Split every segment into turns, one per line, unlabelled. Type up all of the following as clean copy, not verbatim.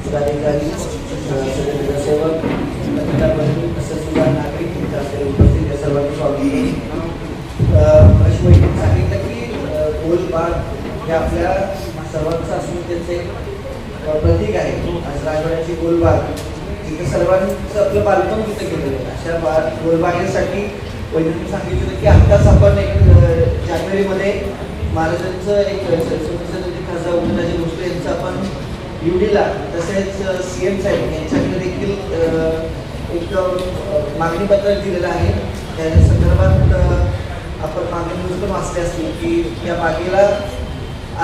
पदाधिकारी, सगळे नगरसेवक, पत्रकार तसंच सुद्धा नागरिक उपस्थित या सर्वांचं स्वागत. अशी वैद्यकीय सांगितलं की गोलबाग हे आपल्या सर्वांचं अस्मितेचे प्रतीक आहे. आज रायगडाची गोलबाग तिथे सर्वांचं आपलं बालपण तिथे केलेलं आहे. अशा गोलबागेसाठी वैद्यकीय सांगितलं की आत्ताच आपण एक जानेवारीमध्ये महाराजांचं एक खासदार उमेदराजे भोसले यांचं आपण UDला तसेच CM साहेब यांच्याकडे देखील एक मागणी पत्र दिलेलं आहे. त्या संदर्भात आपण मागणी न्यूज पण वाचले असतील की या बागेला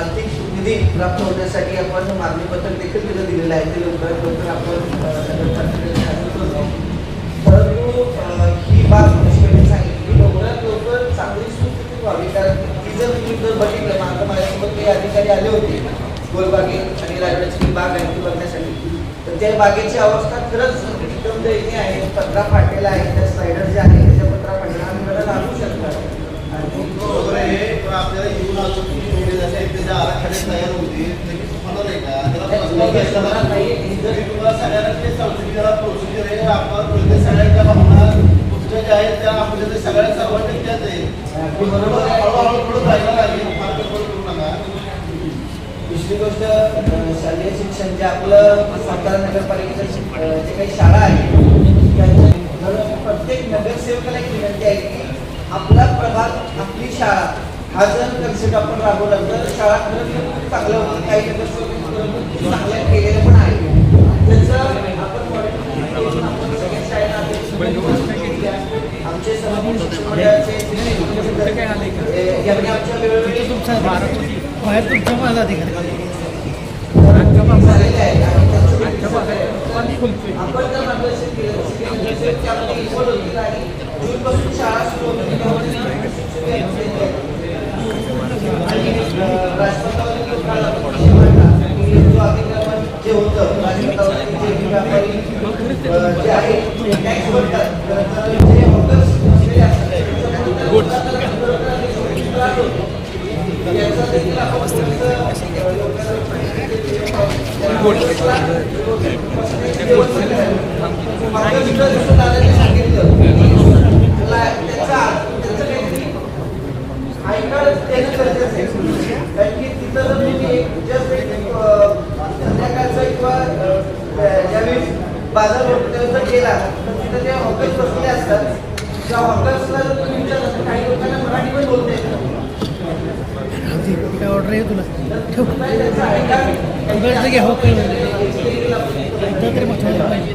आर्थिक निधी प्राप्त होण्यासाठी आपण मागणी पत्र देखील तिथं दिलेलं आहे. ते लवकरात लवकर आपण परंतु ही बाग सांगितली की लवकरात लवकर चांगली सुस्थितीत व्हावी. कारण ती जर तुम्ही जर बघितलं मागं माझ्यासोबत काही अधिकारी आले होते गोलबागे आणि रायगडाची बाग आहे ती बघण्यासाठी, तर त्या बागेची अवस्था खरंच एकदम दयनीय आहे. पत्रा फाटलेला आहे, त्या स्लायडर जे आहे त्याच्या पत्रा फाटलेला आम्ही मला लागू शकतात आणि
बरोबर आहे. पण आपल्याला येऊन आलो की त्याच्या आराखड्यात तयार होते होणार आहे का त्याला तुम्हाला सगळ्यांना ते चौकशीला प्रोसिजर आहे. आपण सगळ्यांच्या भावना पुस्तकं ज्या आहेत त्या आपल्याला सगळ्या सर्वांनी त्याच आहे. बरोबर हळूहळू थोडं जायला लागेल, फार करू नका.
दुसरी गोष्ट शालेय शिक्षण जे आपलं सातारा नगरपालिकेच्या जे काही शाळा आहे प्रत्येक नगरसेवकाला एक विनंती आहे की आपला प्रभाग आपली शाळा हा जर कन्सेप्ट आपण राबवला तर शाळा खरंच चांगलं होतं. काही नगरसेवक चांगलं केलेलं पण आहे. त्याचं आपण सगळ्या शाळेला आमचे सर्व मंडळाचे यांनी आमच्या वेळोवेळी
बाहेर तुमच्या मला अधिकारी
झालेले आहे आणि आपण जर मार्गदर्शन केलं त्यामध्ये इन्व्हॉल्व होतील आणि जूनपासून शाळा सुरू होतील आणि राजपथावरील जो अतिक्रमण जे होतं राजपथावरील जे व्यापारी जे आहे टॅक्स भरतात जे हॉकर्स असलेले असतात याचा देखील आपण ज्यावेळी बाजार जर गेला तर तिथं जे हॉकर्स बसलेले असतात त्या हॉकर्सला जर तुम्ही विचारलं काही लोकांना मराठी पण बोलता येतं.
काय ऑर्डर आहे तुला ठेव घ्या हो तरी महत्वाचं पाहिजे.